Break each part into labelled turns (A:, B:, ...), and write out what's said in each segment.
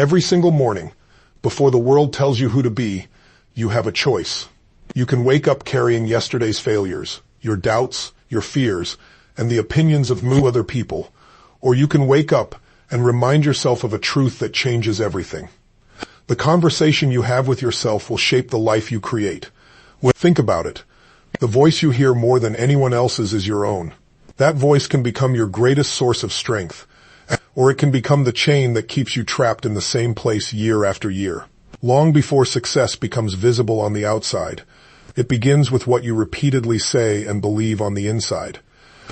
A: Every single morning, before the world tells you who to be, you have a choice. You can wake up carrying yesterday's failures, your doubts, your fears, and the opinions of other people, or you can wake up and remind yourself of a truth that changes everything. The conversation you have with yourself will shape the life you create. Think about it. The voice you hear more than anyone else's is your own. That voice can become your greatest source of strength, or it can become the chain that keeps you trapped in the same place year after year. Long before success becomes visible on the outside, it begins with what you repeatedly say and believe on the inside.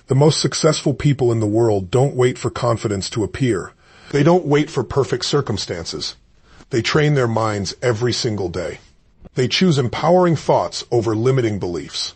A: The most successful people in the world don't wait for confidence to appear. They don't wait for perfect circumstances. They train their minds every single day. They choose empowering thoughts over limiting beliefs.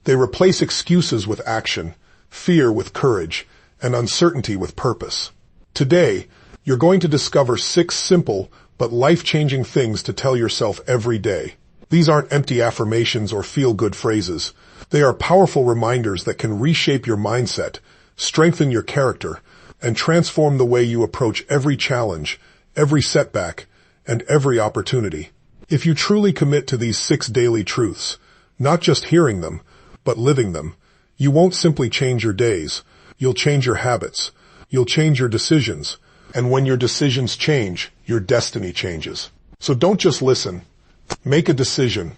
A: They replace excuses with action, fear with courage, and uncertainty with purpose. Today, you're going to discover 6 simple but life-changing things to tell yourself every day. These aren't empty affirmations or feel-good phrases. They are powerful reminders that can reshape your mindset, strengthen your character, and transform the way you approach every challenge, every setback, and every opportunity. If you truly commit to these 6 daily truths, not just hearing them, but living them, you won't simply change your days. You'll change your habits. You'll change your decisions. And when your decisions change, your destiny changes. So don't just listen. Make a decision.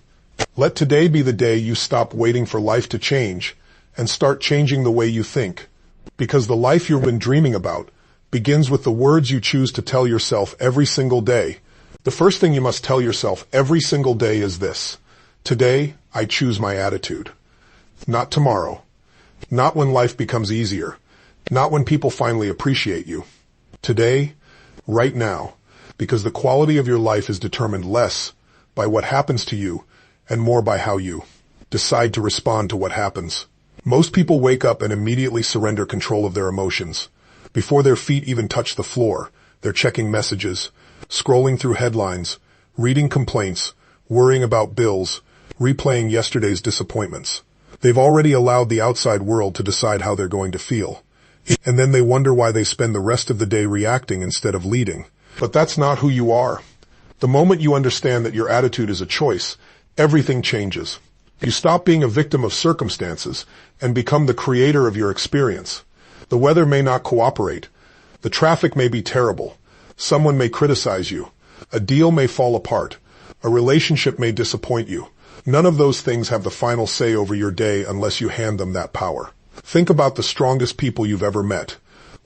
A: Let today be the day you stop waiting for life to change and start changing the way you think. Because the life you've been dreaming about begins with the words you choose to tell yourself every single day. The first thing you must tell yourself every single day is this: today, I choose my attitude. Not tomorrow. Not when life becomes easier. Not when people finally appreciate you. Today, right now, because the quality of your life is determined less by what happens to you and more by how you decide to respond to what happens. Most people wake up and immediately surrender control of their emotions. Before their feet even touch the floor, they're checking messages, scrolling through headlines, reading complaints, worrying about bills, replaying yesterday's disappointments. They've already allowed the outside world to decide how they're going to feel. And then they wonder why they spend the rest of the day reacting instead of leading. But that's not who you are. The moment you understand that your attitude is a choice, everything changes. You stop being a victim of circumstances and become the creator of your experience. The weather may not cooperate. The traffic may be terrible. Someone may criticize you. A deal may fall apart. A relationship may disappoint you. None of those things have the final say over your day unless you hand them that power. Think about the strongest people you've ever met.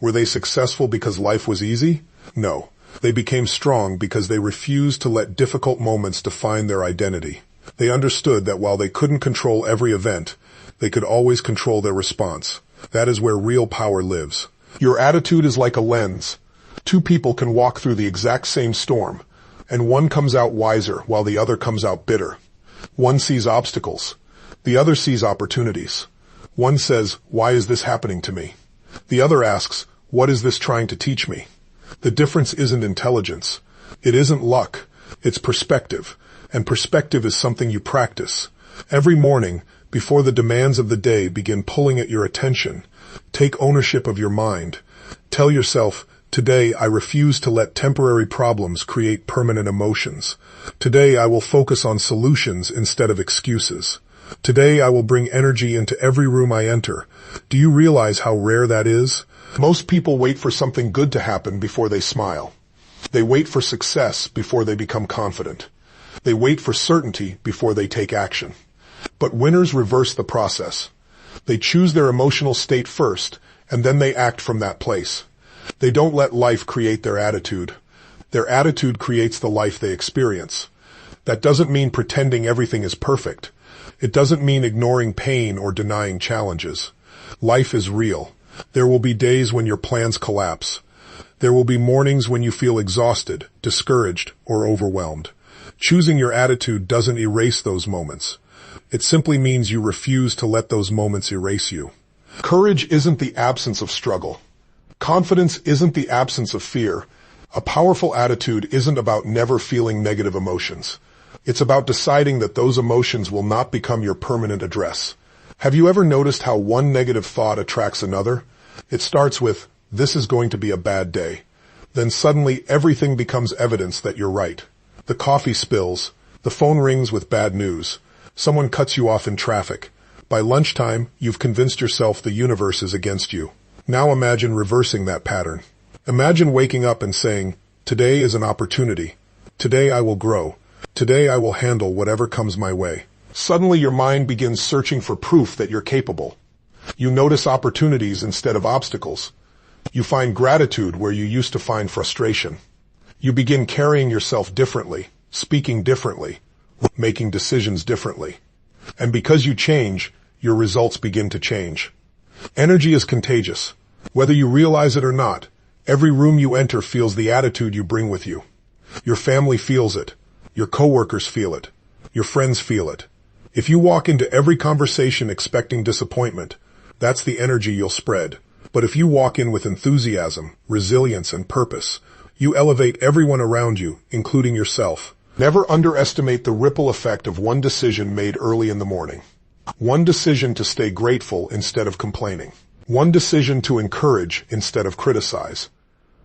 A: Were they successful because life was easy? No. They became strong because they refused to let difficult moments define their identity. They understood that while they couldn't control every event, they could always control their response. That is where real power lives. Your attitude is like a lens. 2 people can walk through the exact same storm, and one comes out wiser while the other comes out bitter. One sees obstacles. The other sees opportunities. One says, "Why is this happening to me?" The other asks, "What is this trying to teach me?" The difference isn't intelligence. It isn't luck. It's perspective. And perspective is something you practice. Every morning, before the demands of the day begin pulling at your attention, take ownership of your mind. Tell yourself, today I refuse to let temporary problems create permanent emotions. Today I will focus on solutions instead of excuses. Today I will bring energy into every room I enter. Do you realize how rare that is? Most people wait for something good to happen before they smile. They wait for success before they become confident. They wait for certainty before they take action. But winners reverse the process. They choose their emotional state first, and then they act from that place. They don't let life create their attitude. Their attitude creates the life they experience. That doesn't mean pretending everything is perfect. It doesn't mean ignoring pain or denying challenges. Life is real. There will be days when your plans collapse. There will be mornings when you feel exhausted, discouraged, or overwhelmed. Choosing your attitude doesn't erase those moments. It simply means you refuse to let those moments erase you. Courage isn't the absence of struggle. Confidence isn't the absence of fear. A powerful attitude isn't about never feeling negative emotions. It's about deciding that those emotions will not become your permanent address. Have you ever noticed how one negative thought attracts another? It starts with, "This is going to be a bad day." Then suddenly everything becomes evidence that you're right. The coffee spills. The phone rings with bad news. Someone cuts you off in traffic. By lunchtime, you've convinced yourself the universe is against you. Now imagine reversing that pattern. Imagine waking up and saying, "Today is an opportunity. Today I will grow. Today I will handle whatever comes my way." Suddenly your mind begins searching for proof that you're capable. You notice opportunities instead of obstacles. You find gratitude where you used to find frustration. You begin carrying yourself differently, speaking differently, making decisions differently. And because you change, your results begin to change. Energy is contagious. Whether you realize it or not, every room you enter feels the attitude you bring with you. Your family feels it. Your coworkers feel it. Your friends feel it. If you walk into every conversation expecting disappointment, that's the energy you'll spread. But if you walk in with enthusiasm, resilience, and purpose, you elevate everyone around you, including yourself. Never underestimate the ripple effect of one decision made early in the morning. One decision to stay grateful instead of complaining. One decision to encourage instead of criticize.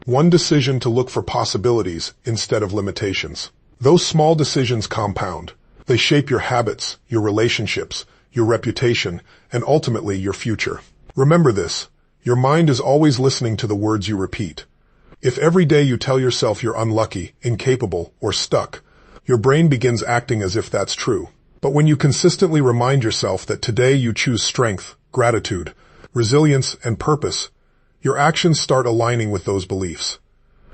A: One decision to look for possibilities instead of limitations. Those small decisions compound. They shape your habits, your relationships, your reputation, and ultimately your future. Remember this. Your mind is always listening to the words you repeat. If every day you tell yourself you're unlucky, incapable, or stuck, your brain begins acting as if that's true. But when you consistently remind yourself that today you choose strength, gratitude, resilience, and purpose, your actions start aligning with those beliefs.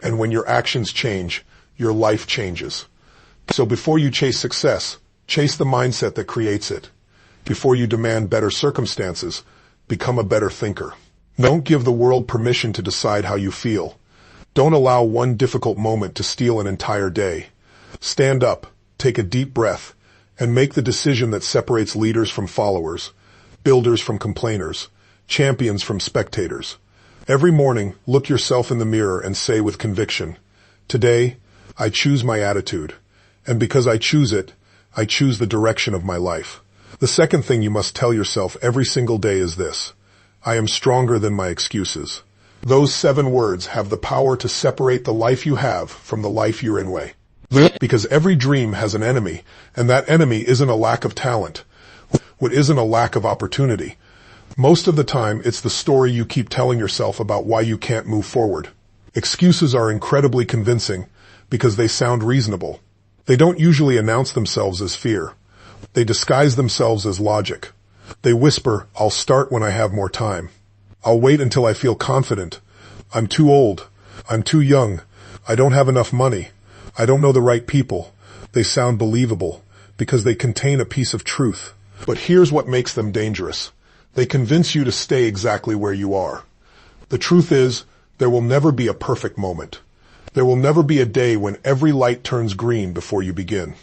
A: And when your actions change, your life changes. So before you chase success, chase the mindset that creates it. Before you demand better circumstances, become a better thinker. Don't give the world permission to decide how you feel. Don't allow one difficult moment to steal an entire day. Stand up, take a deep breath, and make the decision that separates leaders from followers, builders from complainers, champions from spectators. Every morning, look yourself in the mirror and say with conviction, "Today, I choose my attitude. And because I choose it, I choose the direction of my life." The second thing you must tell yourself every single day is this: I am stronger than my excuses. Those 7 words have the power to separate the life you have from the life you're in way. Because every dream has an enemy, and that enemy isn't a lack of talent. What isn't a lack of opportunity. Most of the time, it's the story you keep telling yourself about why you can't move forward. Excuses are incredibly convincing because they sound reasonable. They don't usually announce themselves as fear. They disguise themselves as logic. They whisper, "I'll start when I have more time. I'll wait until I feel confident. I'm too old. I'm too young. I don't have enough money. I don't know the right people." They sound believable because they contain a piece of truth. But here's what makes them dangerous. They convince you to stay exactly where you are. The truth is, there will never be a perfect moment. There will never be a day when every light turns green before you begin.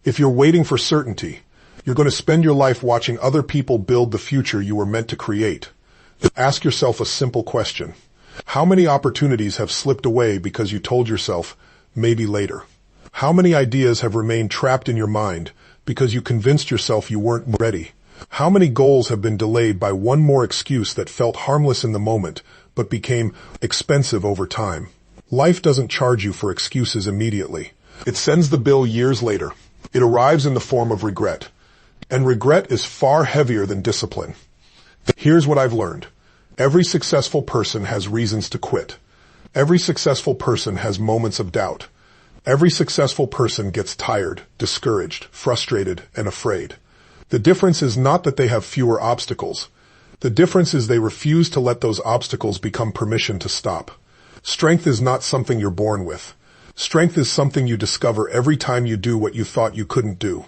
A: If you're waiting for certainty, you're going to spend your life watching other people build the future you were meant to create. Ask yourself a simple question. How many opportunities have slipped away because you told yourself, maybe later? How many ideas have remained trapped in your mind because you convinced yourself you weren't ready? How many goals have been delayed by one more excuse that felt harmless in the moment but became expensive over time? Life doesn't charge you for excuses immediately. It sends the bill years later. It arrives in the form of regret. And regret is far heavier than discipline. Here's what I've learned. Every successful person has reasons to quit. Every successful person has moments of doubt. Every successful person gets tired, discouraged, frustrated, and afraid. The difference is not that they have fewer obstacles. The difference is they refuse to let those obstacles become permission to stop. Strength is not something you're born with. Strength is something you discover every time you do what you thought you couldn't do.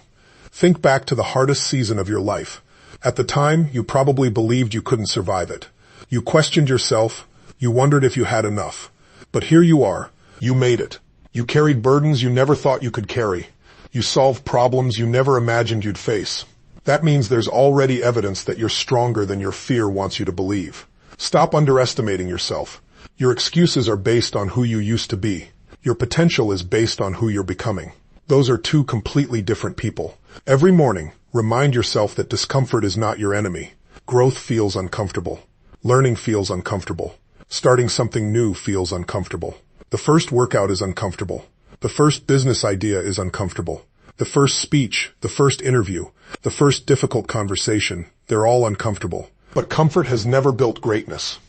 A: Think back to the hardest season of your life. At the time, you probably believed you couldn't survive it. You questioned yourself. You wondered if you had enough. But here you are. You made it. You carried burdens you never thought you could carry. You solved problems you never imagined you'd face. That means there's already evidence that you're stronger than your fear wants you to believe. Stop underestimating yourself. Your excuses are based on who you used to be. Your potential is based on who you're becoming. Those are 2 completely different people. Every morning, remind yourself that discomfort is not your enemy. Growth feels uncomfortable. Learning feels uncomfortable. Starting something new feels uncomfortable. The first workout is uncomfortable. The first business idea is uncomfortable. The first speech, the first interview, the first difficult conversation, they're all uncomfortable. But comfort has never built greatness.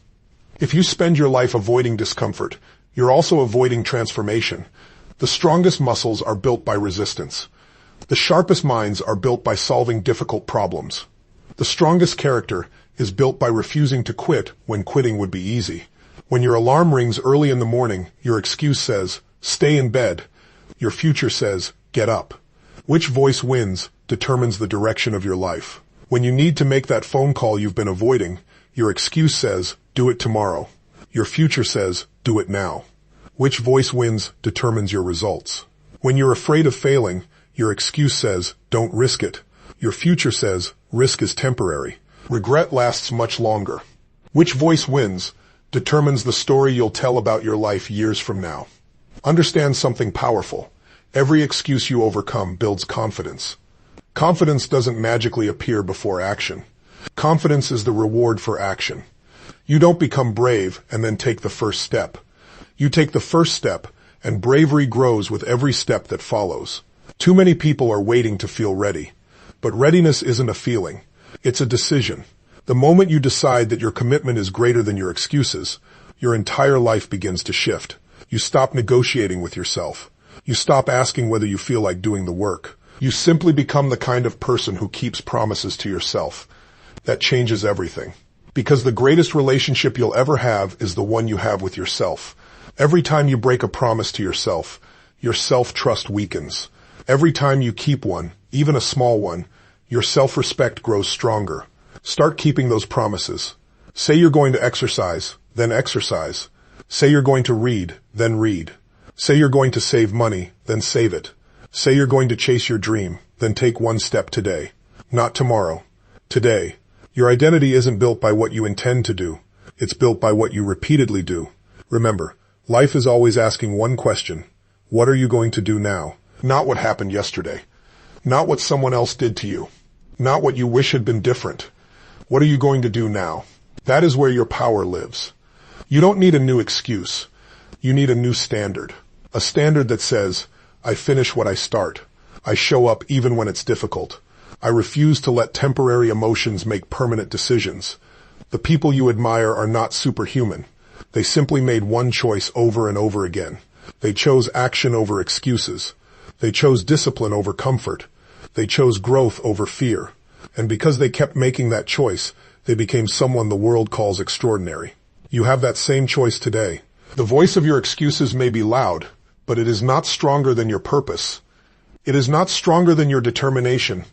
A: If you spend your life avoiding discomfort, you're also avoiding transformation. The strongest muscles are built by resistance. The sharpest minds are built by solving difficult problems. The strongest character is built by refusing to quit when quitting would be easy. When your alarm rings early in the morning, your excuse says, stay in bed. Your future says, get up. Which voice wins determines the direction of your life. When you need to make that phone call you've been avoiding, your excuse says, do it tomorrow. Your future says, do it now. Which voice wins determines your results. When you're afraid of failing, your excuse says, don't risk it. Your future says, risk is temporary. Regret lasts much longer. Which voice wins determines the story you'll tell about your life years from now. Understand something powerful. Every excuse you overcome builds confidence. Confidence doesn't magically appear before action. Confidence is the reward for action. You don't become brave and then take the first step. You take the first step, and bravery grows with every step that follows. Too many people are waiting to feel ready. But readiness isn't a feeling. It's a decision. The moment you decide that your commitment is greater than your excuses, your entire life begins to shift. You stop negotiating with yourself. You stop asking whether you feel like doing the work. You simply become the kind of person who keeps promises to yourself. That changes everything. Because the greatest relationship you'll ever have is the one you have with yourself. Every time you break a promise to yourself, your self-trust weakens. Every time you keep one, even a small one, your self-respect grows stronger. Start keeping those promises. Say you're going to exercise, then exercise. Say you're going to read, then read. Say you're going to save money, then save it. Say you're going to chase your dream, then take one step today. Not tomorrow. Today. Your identity isn't built by what you intend to do. It's built by what you repeatedly do. Remember, life is always asking one question. What are you going to do now? Not what happened yesterday. Not what someone else did to you. Not what you wish had been different. What are you going to do now? That is where your power lives. You don't need a new excuse. You need a new standard. A standard that says, I finish what I start. I show up even when it's difficult. I refuse to let temporary emotions make permanent decisions. The people you admire are not superhuman. They simply made one choice over and over again. They chose action over excuses. They chose discipline over comfort. They chose growth over fear. And because they kept making that choice, they became someone the world calls extraordinary. You have that same choice today. The voice of your excuses may be loud, but it is not stronger than your purpose. It is not stronger than your determination.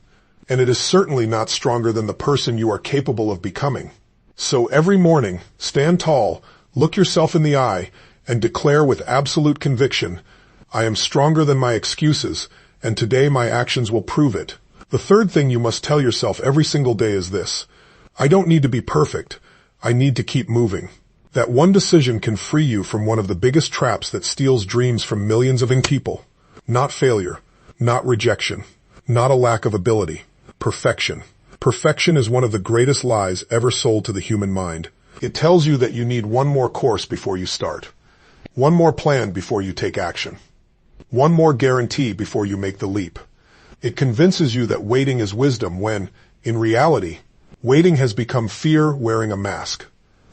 A: And it is certainly not stronger than the person you are capable of becoming. So every morning, stand tall, look yourself in the eye, and declare with absolute conviction, I am stronger than my excuses, and today my actions will prove it. The third thing you must tell yourself every single day is this. I don't need to be perfect. I need to keep moving. That one decision can free you from one of the biggest traps that steals dreams from millions of people. Not failure, not rejection, not a lack of ability. Perfection. Perfection is one of the greatest lies ever sold to the human mind. It tells you that you need one more course before you start. One more plan before you take action. One more guarantee before you make the leap. It convinces you that waiting is wisdom when, in reality, waiting has become fear wearing a mask.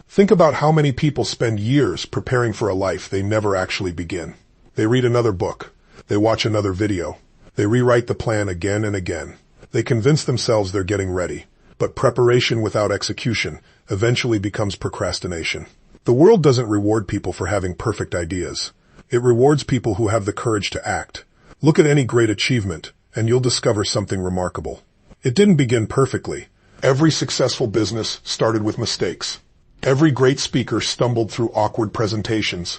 A: Think about how many people spend years preparing for a life they never actually begin. They read another book. They watch another video. They rewrite the plan again and again. They convince themselves they're getting ready, but preparation without execution eventually becomes procrastination. The world doesn't reward people for having perfect ideas. It rewards people who have the courage to act. Look at any great achievement, and you'll discover something remarkable. It didn't begin perfectly. Every successful business started with mistakes. Every great speaker stumbled through awkward presentations.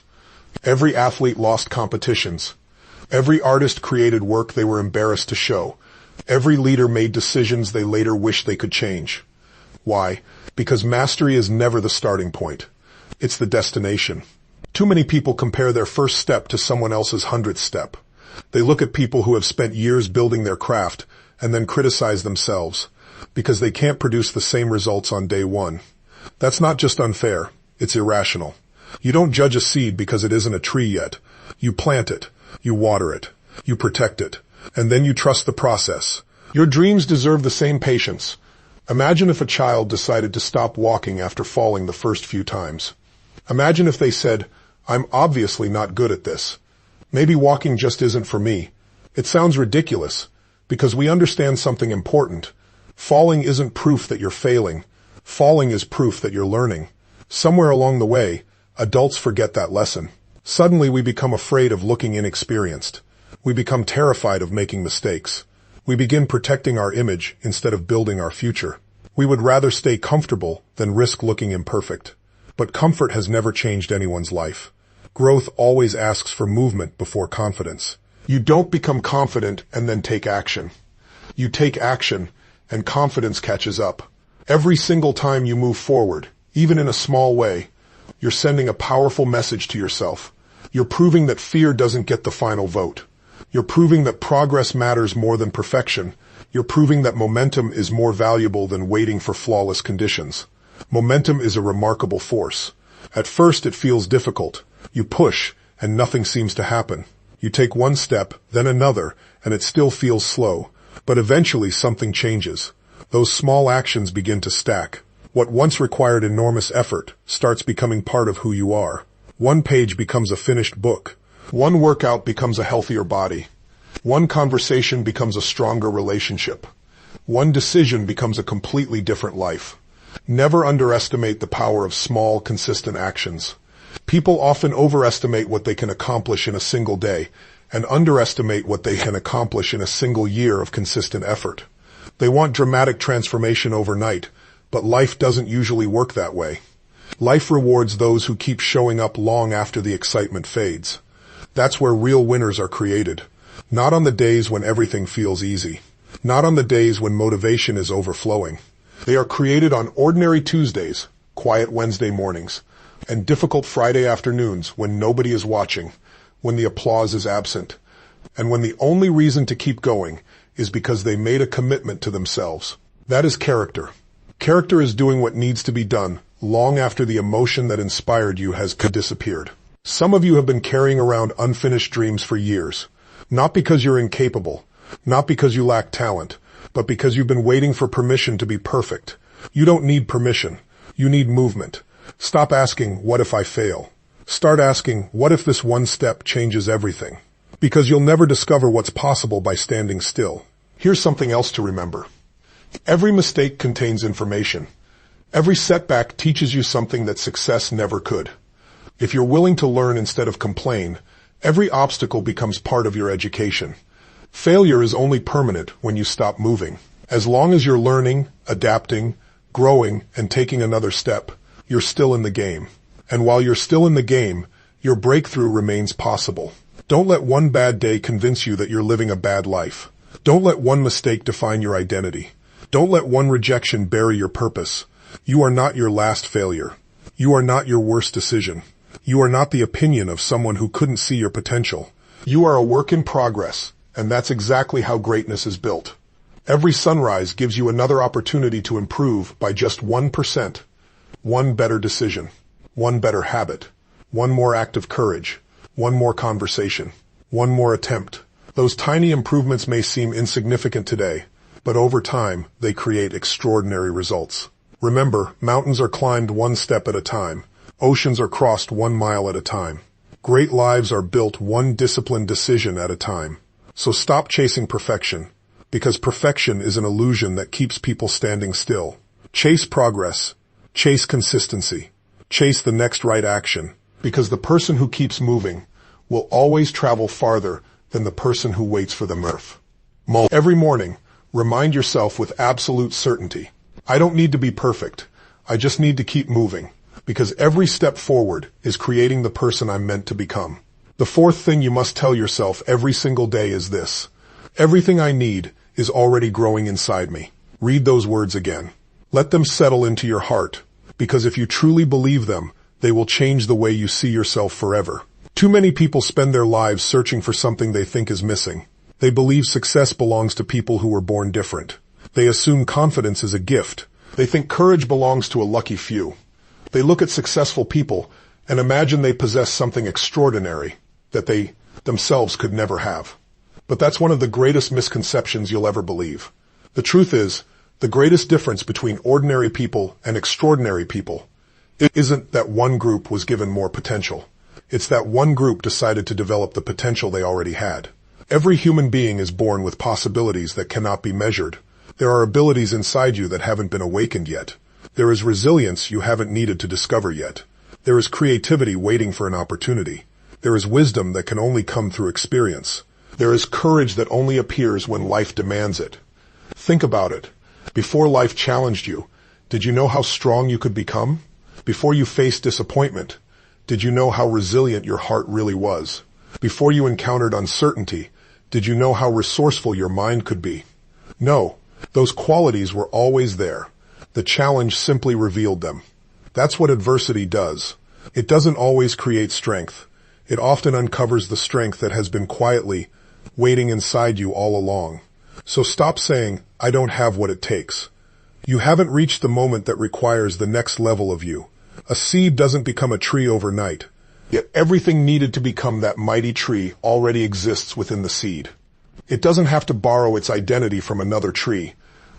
A: Every athlete lost competitions. Every artist created work they were embarrassed to show. Every leader made decisions they later wished they could change. Why? Because mastery is never the starting point. It's the destination. Too many people compare their first step to someone else's 100th step. They look at people who have spent years building their craft and then criticize themselves because they can't produce the same results on day one. That's not just unfair, it's irrational. You don't judge a seed because it isn't a tree yet. You plant it, you water it, you protect it, and then you trust the process. Your dreams deserve the same patience. Imagine if a child decided to stop walking after falling the first few times. Imagine if they said, "I'm obviously not good at this. Maybe walking just isn't for me." It sounds ridiculous, because we understand something important. Falling isn't proof that you're failing. Falling is proof that you're learning. Somewhere along the way, adults forget that lesson. Suddenly we become afraid of looking inexperienced. We become terrified of making mistakes. We begin protecting our image instead of building our future. We would rather stay comfortable than risk looking imperfect. But comfort has never changed anyone's life. Growth always asks for movement before confidence. You don't become confident and then take action. You take action, and confidence catches up. Every single time you move forward, even in a small way, you're sending a powerful message to yourself. You're proving that fear doesn't get the final vote. You're proving that progress matters more than perfection. You're proving that momentum is more valuable than waiting for flawless conditions. Momentum is a remarkable force. At first it feels difficult. You push, and nothing seems to happen. You take one step, then another, and it still feels slow. But eventually something changes. Those small actions begin to stack. What once required enormous effort starts becoming part of who you are. One page becomes a finished book. One workout becomes a healthier body. One conversation becomes a stronger relationship. One decision becomes a completely different life. Never underestimate the power of small, consistent actions. People often overestimate what they can accomplish in a single day and underestimate what they can accomplish in a single year of consistent effort. They want dramatic transformation overnight, but life doesn't usually work that way. Life rewards those who keep showing up long after the excitement fades. That's where real winners are created. Not on the days when everything feels easy. Not on the days when motivation is overflowing. They are created on ordinary Tuesdays, quiet Wednesday mornings, and difficult Friday afternoons when nobody is watching, when the applause is absent, and when the only reason to keep going is because they made a commitment to themselves. That is character. Character is doing what needs to be done long after the emotion that inspired you has disappeared. Some of you have been carrying around unfinished dreams for years, not because you're incapable, not because you lack talent, but because you've been waiting for permission to be perfect. You don't need permission. You need movement. Stop asking, "What if I fail?" Start asking, "What if this one step changes everything?" Because you'll never discover what's possible by standing still. Here's something else to remember. Every mistake contains information. Every setback teaches you something that success never could. If you're willing to learn instead of complain, every obstacle becomes part of your education. Failure is only permanent when you stop moving. As long as you're learning, adapting, growing, and taking another step, you're still in the game. And while you're still in the game, your breakthrough remains possible. Don't let one bad day convince you that you're living a bad life. Don't let one mistake define your identity. Don't let one rejection bury your purpose. You are not your last failure. You are not your worst decision. You are not the opinion of someone who couldn't see your potential. You are a work in progress, and that's exactly how greatness is built. Every sunrise gives you another opportunity to improve by just 1%. One better decision, one better habit, one more act of courage, one more conversation, one more attempt. Those tiny improvements may seem insignificant today, but over time, they create extraordinary results. Remember, mountains are climbed one step at a time. Oceans are crossed 1 mile at a time. Great lives are built one disciplined decision at a time. So stop chasing perfection, because perfection is an illusion that keeps people standing still. Chase progress. Chase consistency. Chase the next right action, because the person who keeps moving will always travel farther than the person who waits for the mirth. Every morning, remind yourself with absolute certainty, I don't need to be perfect. I just need to keep moving, because every step forward is creating the person I'm meant to become. The fourth thing you must tell yourself every single day is this: everything I need is already growing inside me. Read those words again. Let them settle into your heart, because if you truly believe them, they will change the way you see yourself forever. Too many people spend their lives searching for something they think is missing. They believe success belongs to people who were born different. They assume confidence is a gift. They think courage belongs to a lucky few. They look at successful people and imagine they possess something extraordinary that they themselves could never have. But that's one of the greatest misconceptions you'll ever believe. The truth is, the greatest difference between ordinary people and extraordinary people isn't that one group was given more potential. It's that one group decided to develop the potential they already had. Every human being is born with possibilities that cannot be measured. There are abilities inside you that haven't been awakened yet. There is resilience you haven't needed to discover yet. There is creativity waiting for an opportunity. There is wisdom that can only come through experience. There is courage that only appears when life demands it. Think about it. Before life challenged you, did you know how strong you could become? Before you faced disappointment, did you know how resilient your heart really was? Before you encountered uncertainty, did you know how resourceful your mind could be? No, those qualities were always there. The challenge simply revealed them. That's what adversity does. It doesn't always create strength. It often uncovers the strength that has been quietly waiting inside you all along. So stop saying, I don't have what it takes. You haven't reached the moment that requires the next level of you. A seed doesn't become a tree overnight. Yet everything needed to become that mighty tree already exists within the seed. It doesn't have to borrow its identity from another tree.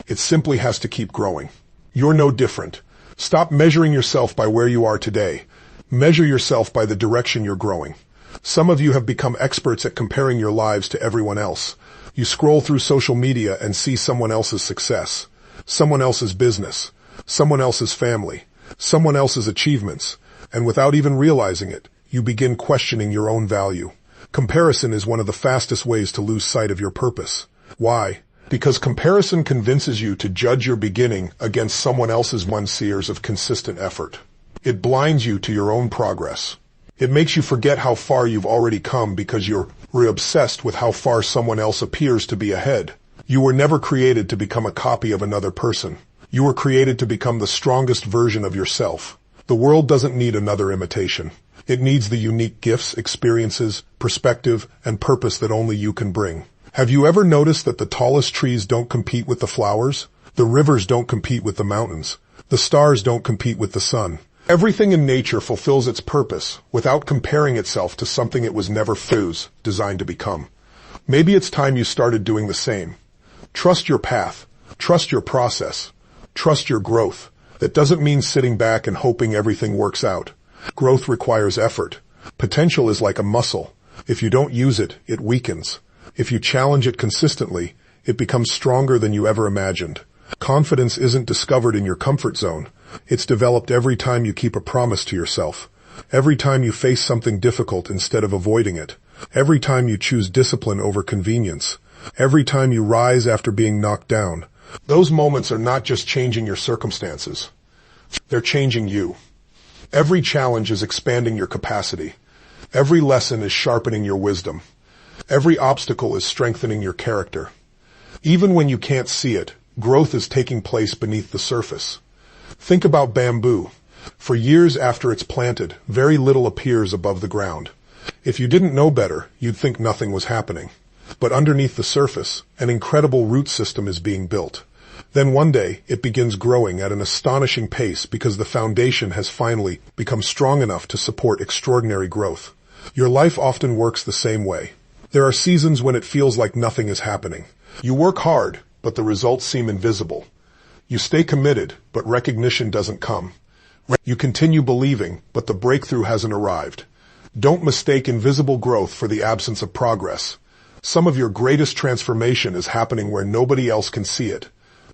A: It simply has to keep growing. You're no different. Stop measuring yourself by where you are today. Measure yourself by the direction you're growing. Some of you have become experts at comparing your lives to everyone else. You scroll through social media and see someone else's success, someone else's business, someone else's family, someone else's achievements, and without even realizing it, you begin questioning your own value. Comparison is one of the fastest ways to lose sight of your purpose. Why? Because comparison convinces you to judge your beginning against someone else's 1 years of consistent effort. It blinds you to your own progress. It makes you forget how far you've already come because you're obsessed with how far someone else appears to be ahead. You were never created to become a copy of another person. You were created to become the strongest version of yourself. The world doesn't need another imitation. It needs the unique gifts, experiences, perspective, and purpose that only you can bring. Have you ever noticed that the tallest trees don't compete with the flowers? The rivers don't compete with the mountains. The stars don't compete with the sun. Everything in nature fulfills its purpose without comparing itself to something it was never designed to become. Maybe it's time you started doing the same. Trust your path. Trust your process. Trust your growth. That doesn't mean sitting back and hoping everything works out. Growth requires effort. Potential is like a muscle. If you don't use it, it weakens. If you challenge it consistently, it becomes stronger than you ever imagined. Confidence isn't discovered in your comfort zone. It's developed every time you keep a promise to yourself. Every time you face something difficult instead of avoiding it. Every time you choose discipline over convenience. Every time you rise after being knocked down. Those moments are not just changing your circumstances. They're changing you. Every challenge is expanding your capacity. Every lesson is sharpening your wisdom. Every obstacle is strengthening your character. Even when you can't see it, growth is taking place beneath the surface. Think about bamboo. For years after it's planted, very little appears above the ground. If you didn't know better, you'd think nothing was happening. But underneath the surface, an incredible root system is being built. Then one day, it begins growing at an astonishing pace because the foundation has finally become strong enough to support extraordinary growth. Your life often works the same way. There are seasons when it feels like nothing is happening. You work hard, but the results seem invisible. You stay committed, but recognition doesn't come. You continue believing, but the breakthrough hasn't arrived. Don't mistake invisible growth for the absence of progress. Some of your greatest transformation is happening where nobody else can see it.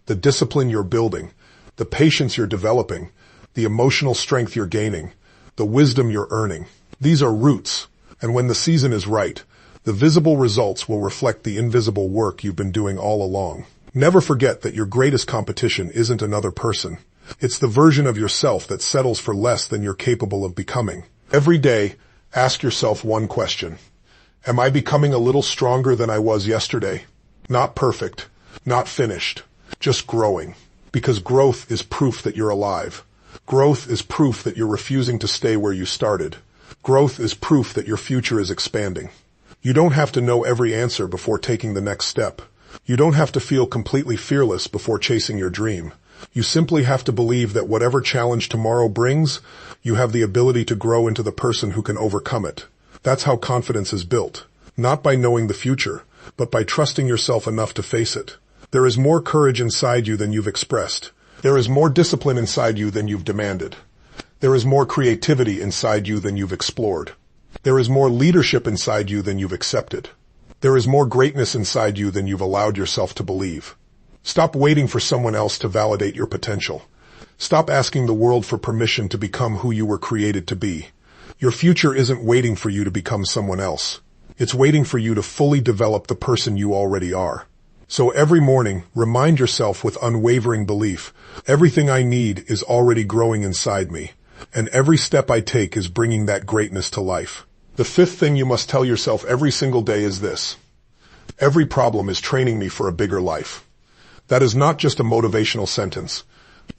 A: The discipline you're building, the patience you're developing, the emotional strength you're gaining, the wisdom you're earning. These are roots, and when the season is right, the visible results will reflect the invisible work you've been doing all along. Never forget that your greatest competition isn't another person. It's the version of yourself that settles for less than you're capable of becoming. Every day, ask yourself one question. Am I becoming a little stronger than I was yesterday? Not perfect, not finished, just growing. Because growth is proof that you're alive. Growth is proof that you're refusing to stay where you started. Growth is proof that your future is expanding. You don't have to know every answer before taking the next step. You don't have to feel completely fearless before chasing your dream. You simply have to believe that whatever challenge tomorrow brings, you have the ability to grow into the person who can overcome it. That's how confidence is built. Not by knowing the future, but by trusting yourself enough to face it. There is more courage inside you than you've expressed. There is more discipline inside you than you've demanded. There is more creativity inside you than you've explored. There is more leadership inside you than you've accepted. There is more greatness inside you than you've allowed yourself to believe. Stop waiting for someone else to validate your potential. Stop asking the world for permission to become who you were created to be. Your future isn't waiting for you to become someone else. It's waiting for you to fully develop the person you already are. So every morning, remind yourself with unwavering belief, everything I need is already growing inside me, and every step I take is bringing that greatness to life. The fifth thing you must tell yourself every single day is this: every problem is training me for a bigger life. That is not just a motivational sentence.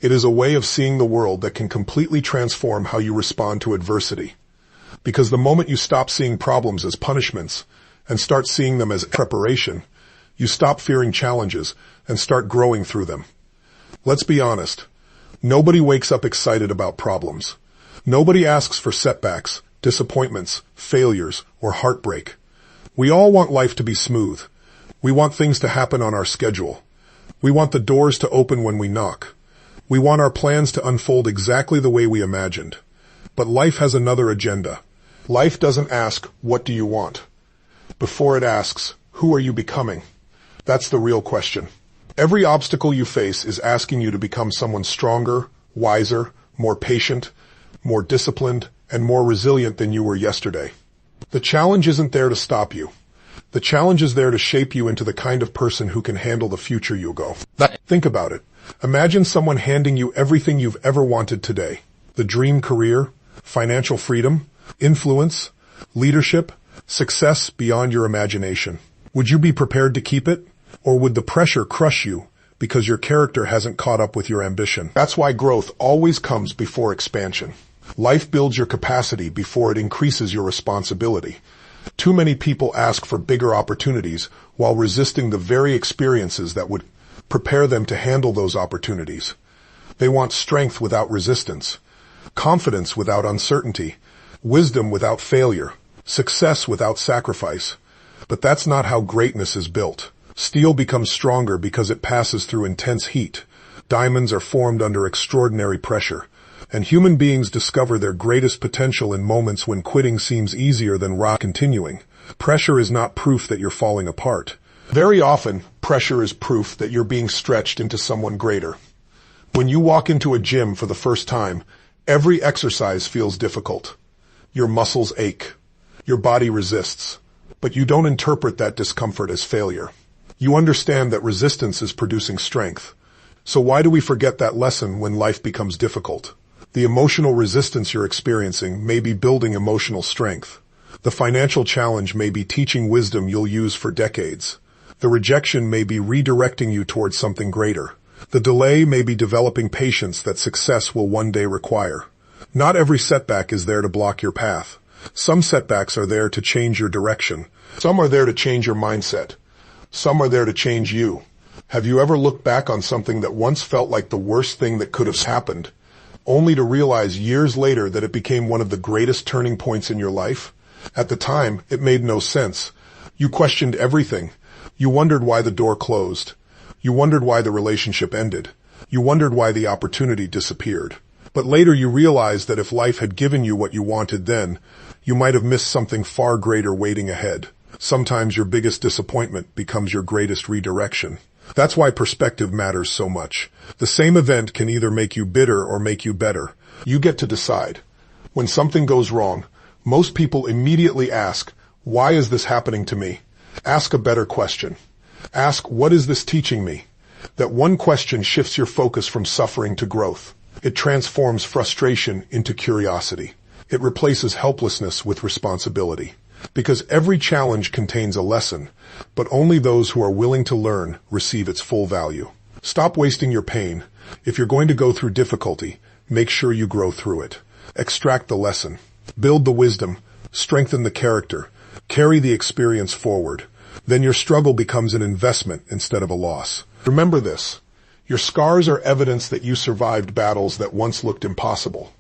A: It is a way of seeing the world that can completely transform how you respond to adversity. Because the moment you stop seeing problems as punishments and start seeing them as preparation, you stop fearing challenges and start growing through them. Let's be honest. Nobody wakes up excited about problems. Nobody asks for setbacks, disappointments, failures, or heartbreak. We all want life to be smooth. We want things to happen on our schedule. We want the doors to open when we knock. We want our plans to unfold exactly the way we imagined. But life has another agenda. Life doesn't ask, "What do you want?" Before it asks, "Who are you becoming?" That's the real question. Every obstacle you face is asking you to become someone stronger, wiser, more patient, more disciplined, and more resilient than you were yesterday. The challenge isn't there to stop you. The challenge is there to shape you into the kind of person who can handle the future you'll go. Think about it. Imagine someone handing you everything you've ever wanted today. The dream career, financial freedom, influence, leadership, success beyond your imagination. Would you be prepared to keep it? Or would the pressure crush you because your character hasn't caught up with your ambition? That's why growth always comes before expansion. Life builds your capacity before it increases your responsibility. Too many people ask for bigger opportunities while resisting the very experiences that would prepare them to handle those opportunities. They want strength without resistance, confidence without uncertainty, wisdom without failure, success without sacrifice. But that's not how greatness is built. Steel becomes stronger because it passes through intense heat. Diamonds are formed under extraordinary pressure. And human beings discover their greatest potential in moments when quitting seems easier than continuing. Pressure is not proof that you're falling apart. Very often, pressure is proof that you're being stretched into someone greater. When you walk into a gym for the first time, every exercise feels difficult. Your muscles ache. Your body resists. But you don't interpret that discomfort as failure. You understand that resistance is producing strength. So why do we forget that lesson when life becomes difficult? The emotional resistance you're experiencing may be building emotional strength. The financial challenge may be teaching wisdom you'll use for decades. The rejection may be redirecting you towards something greater. The delay may be developing patience that success will one day require. Not every setback is there to block your path. Some setbacks are there to change your direction. Some are there to change your mindset. Some are there to change you. Have you ever looked back on something that once felt like the worst thing that could have happened, only to realize years later that it became one of the greatest turning points in your life? At the time, it made no sense. You questioned everything. You wondered why the door closed. You wondered why the relationship ended. You wondered why the opportunity disappeared. But later you realized that if life had given you what you wanted then, you might have missed something far greater waiting ahead. Sometimes your biggest disappointment becomes your greatest redirection. That's why perspective matters so much. The same event can either make you bitter or make you better. You get to decide. When something goes wrong, most people immediately ask, "Why is this happening to me?" Ask a better question. Ask, "What is this teaching me?" That one question shifts your focus from suffering to growth. It transforms frustration into curiosity. It replaces helplessness with responsibility. Because every challenge contains a lesson, but only those who are willing to learn receive its full value. Stop wasting your pain. If you're going to go through difficulty, make sure you grow through it. Extract the lesson. Build the wisdom. Strengthen the character. Carry the experience forward. Then your struggle becomes an investment instead of a loss. Remember this. Your scars are evidence that you survived battles that once looked impossible.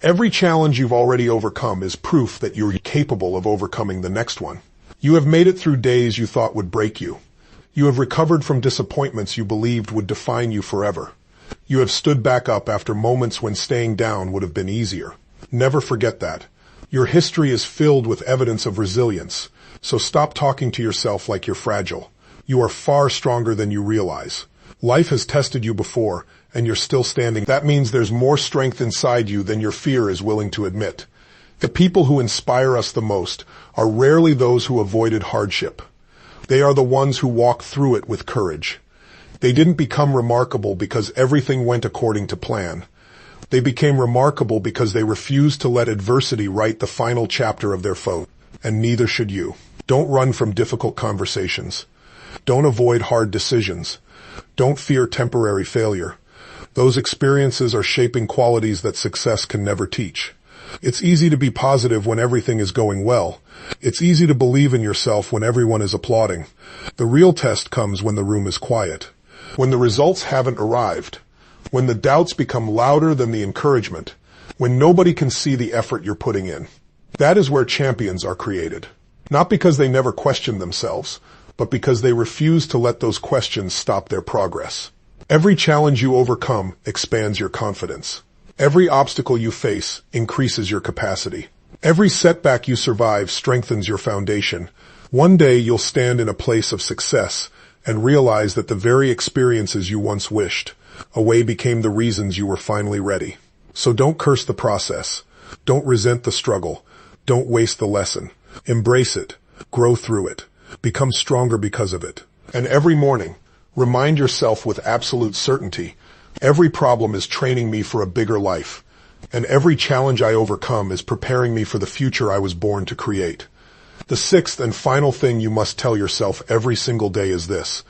A: Every challenge you've already overcome is proof that you're capable of overcoming the next one. You have made it through days you thought would break you. You have recovered from disappointments you believed would define you forever. You have stood back up after moments when staying down would have been easier. Never forget that. Your history is filled with evidence of resilience, so stop talking to yourself like you're fragile. You are far stronger than you realize. Life has tested you before, and you're still standing. That means there's more strength inside you than your fear is willing to admit. The people who inspire us the most are rarely those who avoided hardship. They are the ones who walk through it with courage. They didn't become remarkable because everything went according to plan. They became remarkable because they refused to let adversity write the final chapter of their fate, and neither should you. Don't run from difficult conversations. Don't avoid hard decisions. Don't fear temporary failure. Those experiences are shaping qualities that success can never teach. It's easy to be positive when everything is going well. It's easy to believe in yourself when everyone is applauding. The real test comes when the room is quiet, when the results haven't arrived, when the doubts become louder than the encouragement, when nobody can see the effort you're putting in. That is where champions are created. Not because they never question themselves, but because they refuse to let those questions stop their progress. Every challenge you overcome expands your confidence. Every obstacle you face increases your capacity. Every setback you survive strengthens your foundation. One day you'll stand in a place of success and realize that the very experiences you once wished away became the reasons you were finally ready. So don't curse the process. Don't resent the struggle. Don't waste the lesson. Embrace it. Grow through it. Become stronger because of it. And every morning, remind yourself with absolute certainty, every problem is training me for a bigger life, and every challenge I overcome is preparing me for the future I was born to create. The sixth and final thing you must tell yourself every single day is this: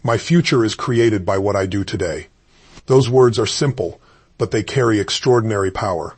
A: my future is created by what I do today. Those words are simple, but they carry extraordinary power.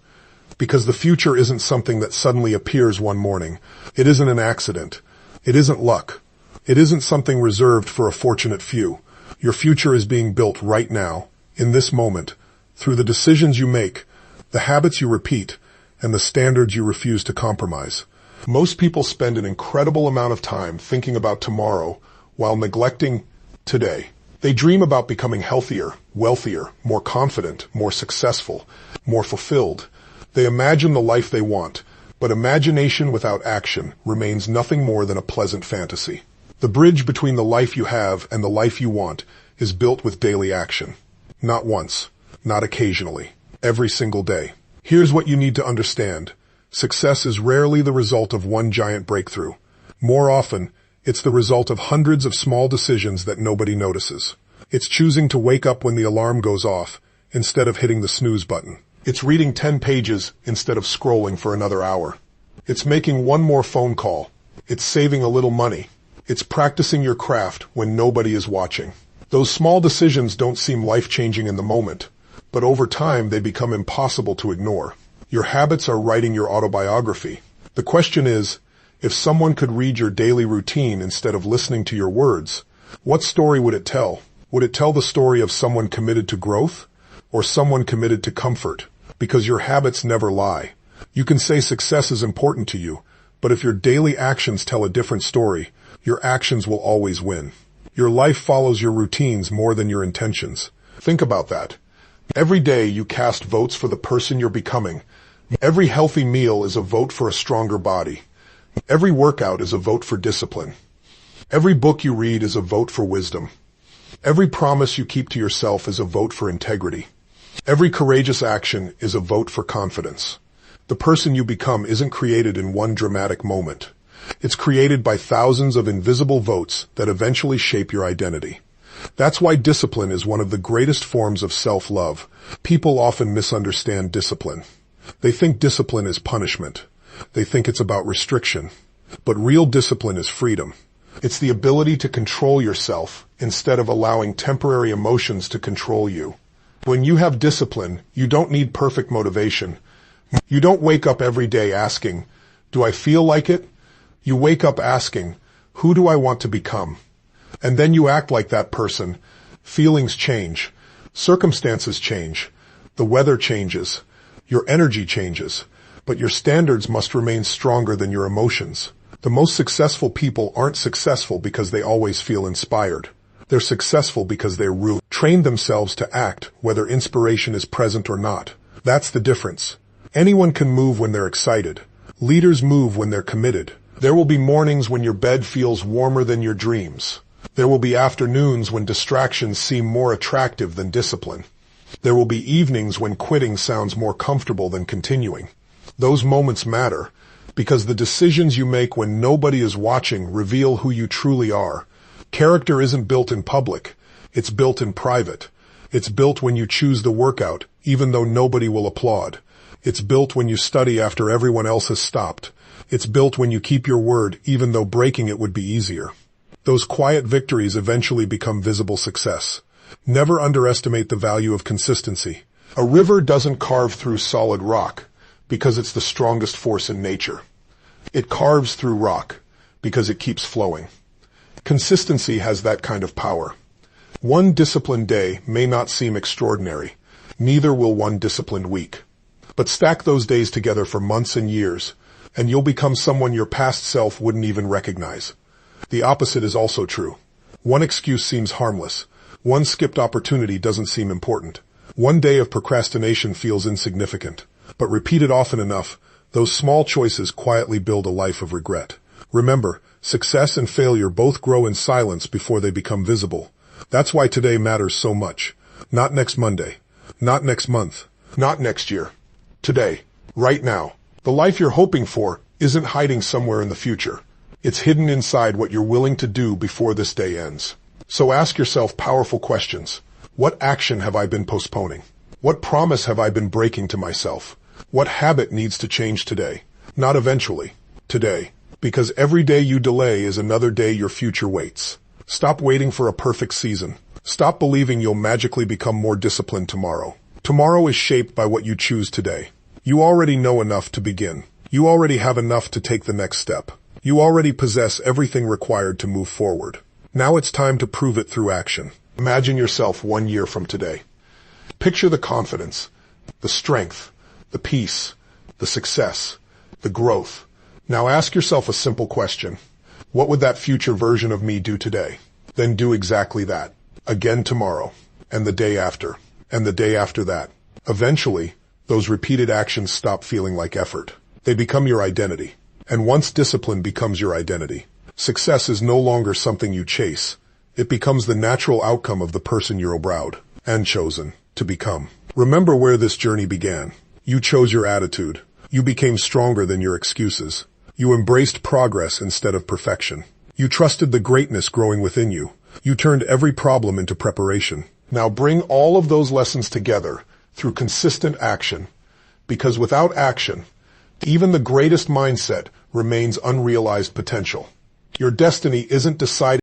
A: Because the future isn't something that suddenly appears one morning. It isn't an accident. It isn't luck. It isn't something reserved for a fortunate few. Your future is being built right now, in this moment, through the decisions you make, the habits you repeat, and the standards you refuse to compromise. Most people spend an incredible amount of time thinking about tomorrow while neglecting today. They dream about becoming healthier, wealthier, more confident, more successful, more fulfilled. They imagine the life they want, but imagination without action remains nothing more than a pleasant fantasy. The bridge between the life you have and the life you want is built with daily action. Not once, not occasionally, every single day. Here's what you need to understand. Success is rarely the result of one giant breakthrough. More often, it's the result of hundreds of small decisions that nobody notices. It's choosing to wake up when the alarm goes off instead of hitting the snooze button. It's reading 10 pages instead of scrolling for another hour. It's making one more phone call. It's saving a little money. It's practicing your craft when nobody is watching. Those small decisions don't seem life-changing in the moment, but over time they become impossible to ignore. Your habits are writing your autobiography. The question is, if someone could read your daily routine instead of listening to your words, what story would it tell? Would it tell the story of someone committed to growth or someone committed to comfort? Because your habits never lie. You can say success is important to you, but if your daily actions tell a different story, your actions will always win. Your life follows your routines more than your intentions. Think about that. Every day you cast votes for the person you're becoming. Every healthy meal is a vote for a stronger body. Every workout is a vote for discipline. Every book you read is a vote for wisdom. Every promise you keep to yourself is a vote for integrity. Every courageous action is a vote for confidence. The person you become isn't created in one dramatic moment. It's created by thousands of invisible votes that eventually shape your identity. That's why discipline is one of the greatest forms of self-love. People often misunderstand discipline. They think discipline is punishment. They think it's about restriction. But real discipline is freedom. It's the ability to control yourself instead of allowing temporary emotions to control you. When you have discipline, you don't need perfect motivation. You don't wake up every day asking, "Do I feel like it?" You wake up asking, "Who do I want to become?" And then you act like that person. Feelings change. Circumstances change. The weather changes. Your energy changes. But your standards must remain stronger than your emotions. The most successful people aren't successful because they always feel inspired. They're successful because they train themselves to act, whether inspiration is present or not. That's the difference. Anyone can move when they're excited. Leaders move when they're committed. There will be mornings when your bed feels warmer than your dreams. There will be afternoons when distractions seem more attractive than discipline. There will be evenings when quitting sounds more comfortable than continuing. Those moments matter because the decisions you make when nobody is watching reveal who you truly are. Character isn't built in public. It's built in private. It's built when you choose the workout, even though nobody will applaud. It's built when you study after everyone else has stopped. It's built when you keep your word, even though breaking it would be easier. Those quiet victories eventually become visible success. Never underestimate the value of consistency. A river doesn't carve through solid rock because it's the strongest force in nature. It carves through rock because it keeps flowing. Consistency has that kind of power. One disciplined day may not seem extraordinary. Neither will one disciplined week. But stack those days together for months and years, and you'll become someone your past self wouldn't even recognize. The opposite is also true. One excuse seems harmless. One skipped opportunity doesn't seem important. One day of procrastination feels insignificant. But repeated often enough, those small choices quietly build a life of regret. Remember, success and failure both grow in silence before they become visible. That's why today matters so much. Not next Monday. Not next month. Not next year. Today. Right now. The life you're hoping for isn't hiding somewhere in the future. It's hidden inside what you're willing to do before this day ends. So ask yourself powerful questions. What action have I been postponing? What promise have I been breaking to myself? What habit needs to change today? Not eventually. Today. Because every day you delay is another day your future waits. Stop waiting for a perfect season. Stop believing you'll magically become more disciplined tomorrow. Tomorrow is shaped by what you choose today. You already know enough to begin. You already have enough to take the next step. You already possess everything required to move forward. Now it's time to prove it through action. Imagine yourself 1 year from today. Picture the confidence, the strength, the peace, the success, the growth. Now ask yourself a simple question. What would that future version of me do today? Then do exactly that. Again tomorrow, and the day after, and the day after that. Eventually, those repeated actions stop feeling like effort. They become your identity. And once discipline becomes your identity, success is no longer something you chase. It becomes the natural outcome of the person you're proud and chosen to become. Remember where this journey began. You chose your attitude. You became stronger than your excuses. You embraced progress instead of perfection. You trusted the greatness growing within you. You turned every problem into preparation. Now bring all of those lessons together through consistent action, because without action, even the greatest mindset remains unrealized potential. Your destiny isn't decided